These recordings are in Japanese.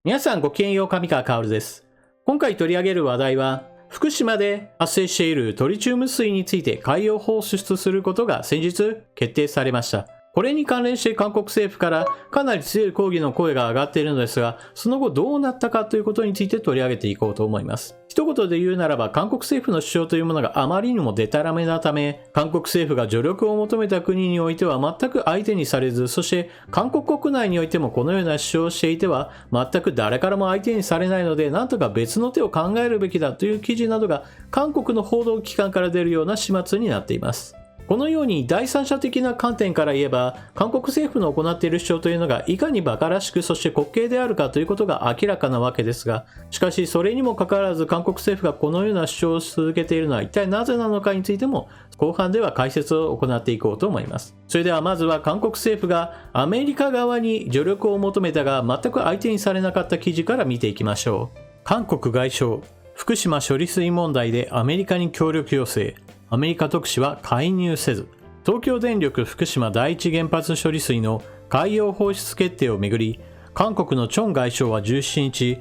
皆さんごきげんよう、上川薫です。今回取り上げる話題は、福島で発生しているトリチウム水について海洋放出することが先日決定されました。これに関連して韓国政府からかなり強い抗議の声が上がっているのですが、その後どうなったかということについて取り上げていこうと思います。一言で言うならば、韓国政府の主張というものがあまりにもデタラメなため、韓国政府が助力を求めた国においては全く相手にされず、そして韓国国内においてもこのような主張をしていては全く誰からも相手にされないので、なんとか別の手を考えるべきだという記事などが韓国の報道機関から出るような始末になっています。このように第三者的な観点から言えば、韓国政府の行っている主張というのがいかに馬鹿らしく、そして滑稽であるかということが明らかなわけですが、しかしそれにもかかわらず韓国政府がこのような主張を続けているのは一体なぜなのかについても後半では解説を行っていこうと思います。それではまずは韓国政府がアメリカ側に助力を求めたが全く相手にされなかった記事から見ていきましょう。韓国外相、福島処理水問題でアメリカに協力要請、アメリカ特使は介入せず。東京電力福島第一原発処理水の海洋放出決定をめぐり、韓国のチョン外相は17日、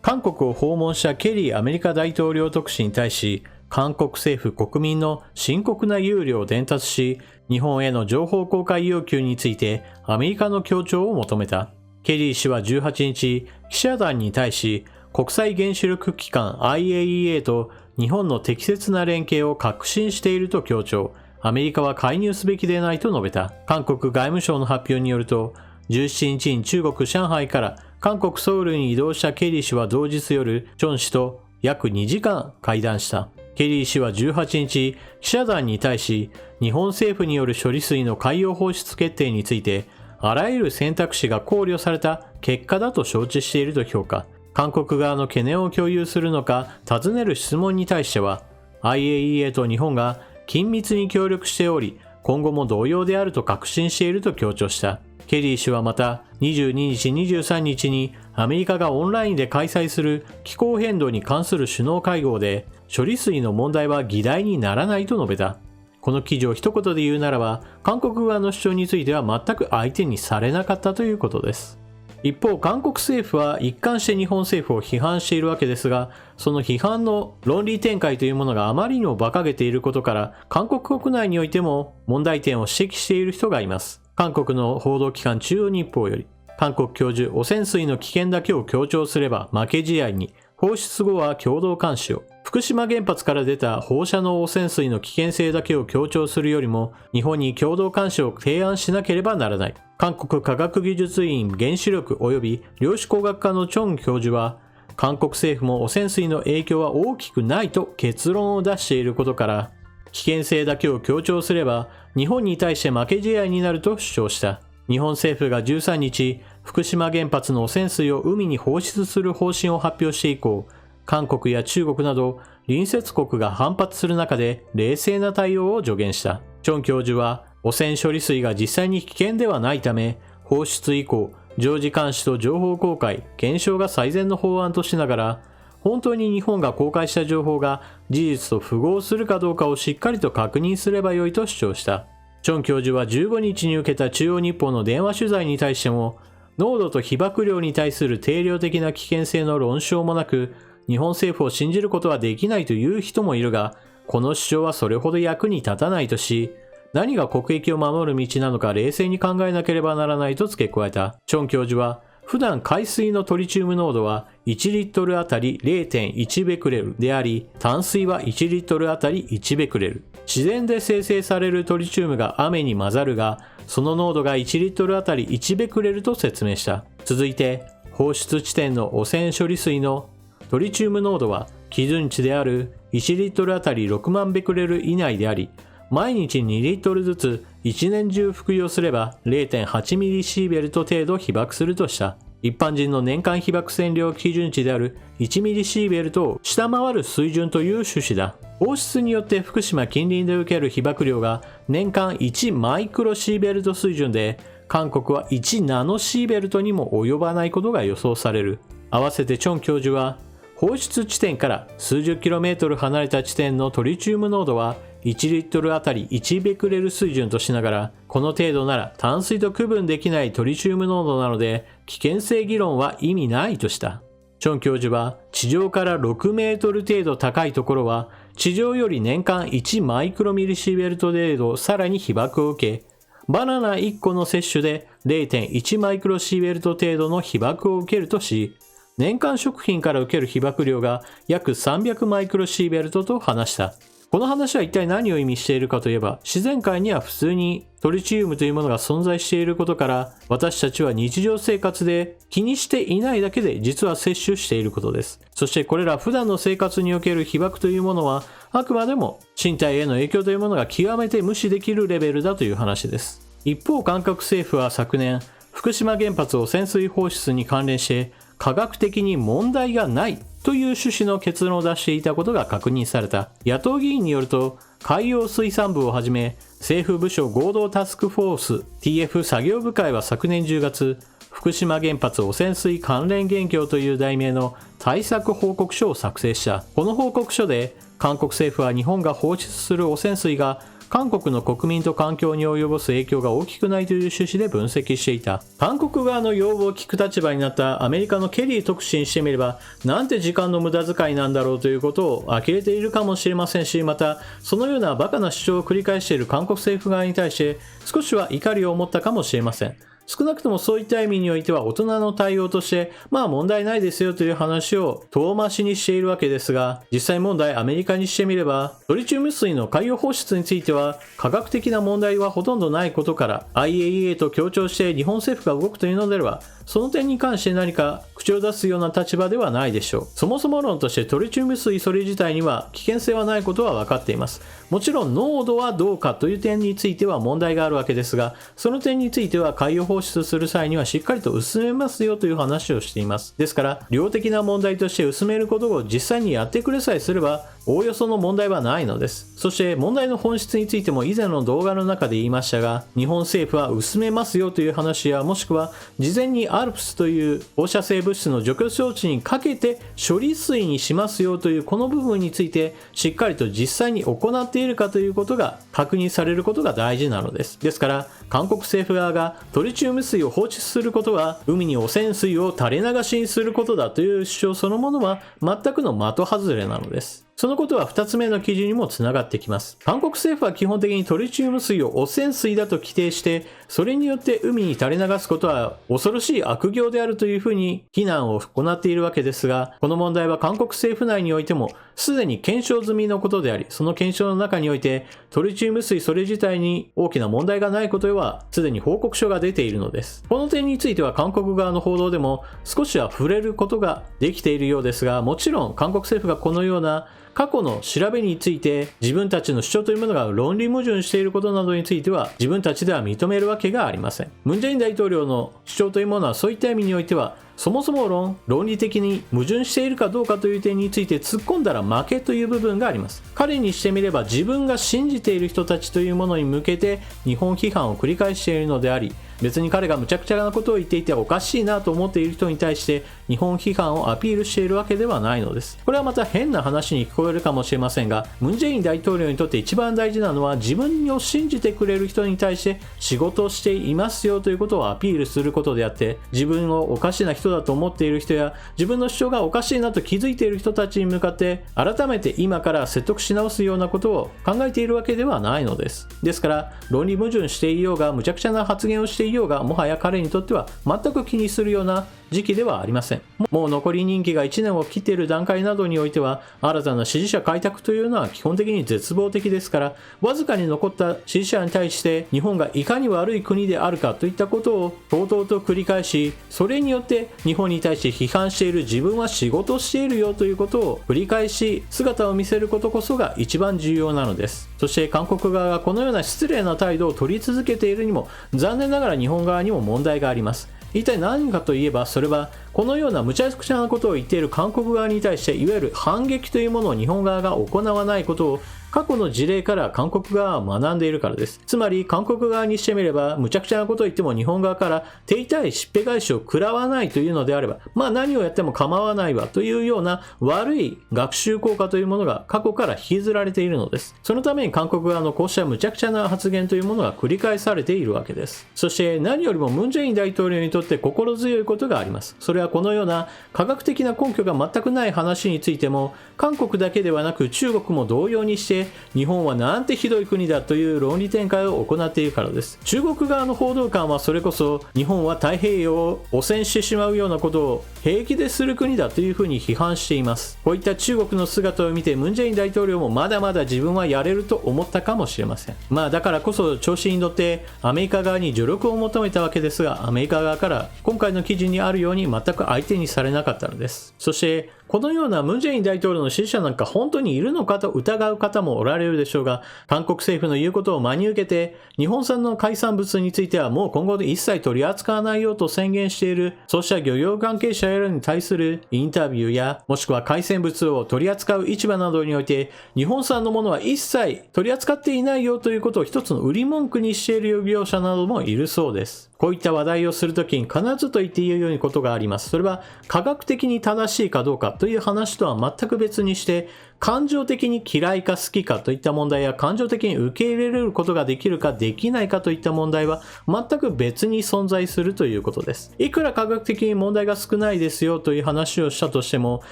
韓国を訪問したケリーアメリカ大統領特使に対し、韓国政府国民の深刻な憂慮を伝達し、日本への情報公開要求についてアメリカの協調を求めた。ケリー氏は18日、記者団に対し、国際原子力機関 IAEA と日本の適切な連携を確信していると強調。アメリカは介入すべきでないと述べた。韓国外務省の発表によると、17日に中国上海から韓国ソウルに移動したケリー氏は同日夜、チョン氏と約2時間会談した。ケリー氏は18日、記者団に対し、日本政府による処理水の海洋放出決定について、あらゆる選択肢が考慮された結果だと承知していると評価。韓国側の懸念を共有するのか尋ねる質問に対しては、IAEA と日本が緊密に協力しており、今後も同様であると確信していると強調した。ケリー氏はまた、22日、23日にアメリカがオンラインで開催する気候変動に関する首脳会合で、処理水の問題は議題にならないと述べた。この記事を一言で言うならば、韓国側の主張については全く相手にされなかったということです。一方、韓国政府は一貫して日本政府を批判しているわけですが、その批判の論理展開というものがあまりにも馬鹿げていることから、韓国国内においても問題点を指摘している人がいます。韓国の報道機関中央日報より、韓国教授、汚染水の危険だけを強調すれば負け試合に、放出後は共同監視を。福島原発から出た放射能汚染水の危険性だけを強調するよりも、日本に共同監視を提案しなければならない。韓国科学技術院原子力及び量子工学科のチョン教授は、韓国政府も汚染水の影響は大きくないと結論を出していることから、危険性だけを強調すれば、日本に対して負け試合になると主張した。日本政府が13日、福島原発の汚染水を海に放出する方針を発表して以降、韓国や中国など隣接国が反発する中で冷静な対応を助言した。チョン教授は、汚染処理水が実際に危険ではないため、放出以降、常時監視と情報公開、検証が最善の法案としながら、本当に日本が公開した情報が事実と符合するかどうかをしっかりと確認すればよいと主張した。チョン教授は15日に受けた中央日報の電話取材に対しても、濃度と被曝量に対する定量的な危険性の論証もなく、日本政府を信じることはできないという人もいるが、この主張はそれほど役に立たないとし、何が国益を守る道なのか冷静に考えなければならないと付け加えた。チョン教授は、普段海水のトリチウム濃度は1リットルあたり 0.1 ベクレルであり、淡水は1リットルあたり1ベクレル。自然で生成されるトリチウムが雨に混ざるが、その濃度が1リットルあたり1ベクレルと説明した。続いて、放出地点の汚染処理水のトリチウム濃度は基準値である1リットルあたり6万ベクレル以内であり、毎日2リットルずつ1年中服用すれば 0.8 ミリシーベルト程度被曝するとした。一般人の年間被曝線量基準値である1ミリシーベルトを下回る水準という趣旨だ。放出によって福島近隣で受ける被曝量が年間1マイクロシーベルト水準で、韓国は1ナノシーベルトにも及ばないことが予想される。合わせてチョン教授は、放出地点から数十キロメートル離れた地点のトリチウム濃度は1リットルあたり1ベクレル水準としながら、この程度なら淡水と区分できないトリチウム濃度なので危険性議論は意味ないとした。チョン教授は、地上から6メートル程度高いところは地上より年間1マイクロミリシーベルト程度さらに被曝を受け、バナナ1個の摂取で 0.1 マイクロシーベルト程度の被曝を受けるとし、年間食品から受ける被曝量が約300マイクロシーベルトと話した。この話は一体何を意味しているかといえば、自然界には普通にトリチウムというものが存在していることから、私たちは日常生活で気にしていないだけで実は摂取していることです。そしてこれら普段の生活における被曝というものは、あくまでも身体への影響というものが極めて無視できるレベルだという話です。一方、韓国政府は昨年、福島原発汚染水放出に関連して科学的に問題がないという趣旨の結論を出していたことが確認された。野党議員によると、海洋水産部をはじめ政府部署合同タスクフォース TF 作業部会は昨年10月、福島原発汚染水関連現況という題名の対策報告書を作成した。この報告書で、韓国政府は日本が放出する汚染水が韓国の国民と環境に及ぼす影響が大きくないという趣旨で分析していた。韓国側の要望を聞く立場になったアメリカのケリー特使にしてみれば、なんて時間の無駄遣いなんだろうということを呆れているかもしれませんし、またそのようなバカな主張を繰り返している韓国政府側に対して少しは怒りを持ったかもしれません。少なくともそういった意味においては大人の対応として問題ないですよという話を遠回しにしているわけですが、実際問題アメリカにしてみればトリチウム水の海洋放出については科学的な問題はほとんどないことから IAEA と協調して日本政府が動くというのであれば、その点に関して何か口を出すような立場ではないでしょう。そもそも論としてトリチウム水それ自体には危険性はないことは分かっています。もちろん濃度はどうかという点については問題があるわけですが、その点については海洋放出する際にはしっかりと薄めますよという話をしています。ですから量的な問題として薄めることを実際にやってくれさえすればおおよその問題はないのです。そして問題の本質についても以前の動画の中で言いましたが、日本政府は薄めますよという話や、もしくは事前に ALPS という放射性物質の除去装置にかけて処理水にしますよというこの部分についてしっかりと実際に行っているかということが確認されることが大事なのです。ですから韓国政府側がトリチウム水を放出することは海に汚染水を垂れ流しにすることだという主張そのものは全くの的外れなのです。そのことは2つ目の記事にもつながってきます。韓国政府は基本的にトリチウム水を汚染水だと規定して、それによって海に垂れ流すことは恐ろしい悪行であるというふうに非難を行っているわけですが、この問題は韓国政府内においてもすでに検証済みのことであり、その検証の中においてトリチウム水それ自体に大きな問題がないことはすでに報告書が出ているのです。この点については韓国側の報道でも少しは触れることができているようですが、もちろん韓国政府がこのような過去の調べについて自分たちの主張というものが論理矛盾していることなどについては自分たちでは認めるわけがありません。ムン・ジェイン大統領の主張というものはそういった意味においてはそもそも論理的に矛盾しているかどうかという点について突っ込んだら負けという部分があります。彼にしてみれば自分が信じている人たちというものに向けて日本批判を繰り返しているのであり、別に彼が無茶苦茶なことを言っていておかしいなと思っている人に対して日本批判をアピールしているわけではないのです。これはまた変な話に聞こえるかもしれませんが、ムン・ジェイン大統領にとって一番大事なのは自分を信じてくれる人に対して仕事をしていますよということをアピールすることであって、自分をおかしな人だと思っている人や自分の主張がおかしいなと気づいている人たちに向かって改めて今から説得し直すようなことを考えているわけではないのです。ですから論理矛盾していようが無茶苦茶な発言をしていようが、もはや彼にとっては全く気にするような時期ではありません。もう残り任期が1年を切っている段階などにおいては新たな支持者開拓というのは基本的に絶望的ですから、わずかに残った支持者に対して日本がいかに悪い国であるかといったことをとうとうと繰り返し、それによって日本に対して批判している自分は仕事をしているよということを繰り返し姿を見せることこそが一番重要なのです。そして韓国側がこのような失礼な態度を取り続けているにも残念ながら日本側にも問題があります。一体何かといえば、それはこのような無茶苦茶なことを言っている韓国側に対していわゆる反撃というものを日本側が行わないことを過去の事例から韓国側は学んでいるからです。つまり韓国側にしてみれば無茶苦茶なことを言っても日本側から手痛いしっぺ返しを食らわないというのであれば、何をやっても構わないわというような悪い学習効果というものが過去から引きずられているのです。そのために韓国側のこうした無茶苦茶な発言というものが繰り返されているわけです。そして何よりもムン・ジェイン大統領にとって心強いことがあります。それはこのような科学的な根拠が全くない話についても韓国だけではなく中国も同様にして日本はなんてひどい国だという論理展開を行っているからです。中国側の報道官はそれこそ日本は太平洋を汚染してしまうようなことを平気でする国だというふうに批判しています。こういった中国の姿を見てムン・ジェイン大統領もまだまだ自分はやれると思ったかもしれません。だからこそ調子に乗ってアメリカ側に助力を求めたわけですが、アメリカ側から今回の記事にあるように全く相手にされなかったのです。そしてこのようなムン・ジェイン大統領の支持者なんか本当にいるのかと疑う方もおられるでしょうが、韓国政府の言うことを真に受けて日本産の海産物についてはもう今後で一切取り扱わないようと宣言している、そうした漁業関係者らに対するインタビューやもしくは海鮮物を取り扱う市場などにおいて日本産のものは一切取り扱っていないよということを一つの売り文句にしている漁業者などもいるそうです。こういった話題をするときに必ずと言っていいようにことがあります。それは科学的に正しいかどうかという話とは全く別にして、感情的に嫌いか好きかといった問題や感情的に受け入れることができるかできないかといった問題は全く別に存在するということです。いくら科学的に問題が少ないですよという話をしたとしても、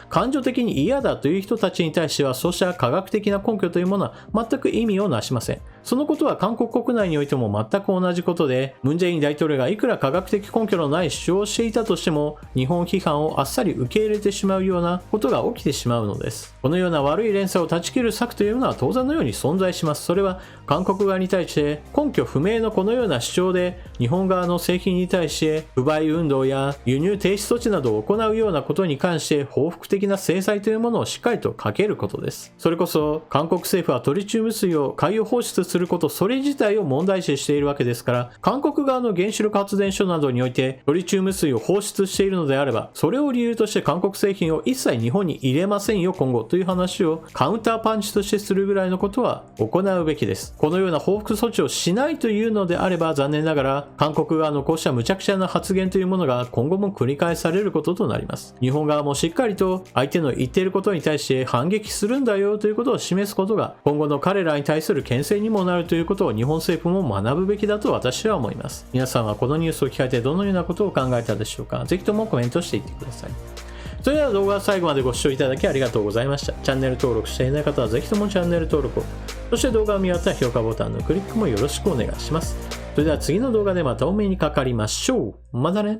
感情的に嫌だという人たちに対してはそうした科学的な根拠というものは全く意味をなしません。そのことは韓国国内においても全く同じことで、ムン・ジェイン大統領がいくら科学的根拠のない主張をしていたとしても、日本批判をあっさり受け入れてしまうようなことが起きてしまうのです。このような悪い連鎖を断ち切る策というのは当然のように存在します。それは韓国側に対して根拠不明のこのような主張で日本側の製品に対して不買運動や輸入停止措置などを行うようなことに関して報復的な制裁というものをしっかりとかけることです。それこそ韓国政府はトリチウム水を海洋放出することそれ自体を問題視しているわけですから、韓国側の原子力発電所などにおいてトリチウム水を放出しているのであれば、それを理由として韓国製品を一切日本に入れませんよ今後という話をカウンターパンチとしてするぐらいのことは行うべきです。このような報復措置をしないというのであれば、残念ながら韓国側のこうした無茶苦茶な発言というものが今後も繰り返されることとなります。日本側もしっかりと相手の言っていることに対して反撃するんだよということを示すことが今後の彼らに対する牽制にもなるということを日本政府も学ぶべきだと私は思います。皆さんはこのニュースを聞かれてどのようなことを考えたでしょうか。ぜひともコメントしていってください。それでは動画は最後までご視聴いただきありがとうございました。チャンネル登録していない方はぜひともチャンネル登録を。そして動画を見終わったら評価ボタンのクリックもよろしくお願いします。それでは次の動画でまたお目にかかりましょう。またね。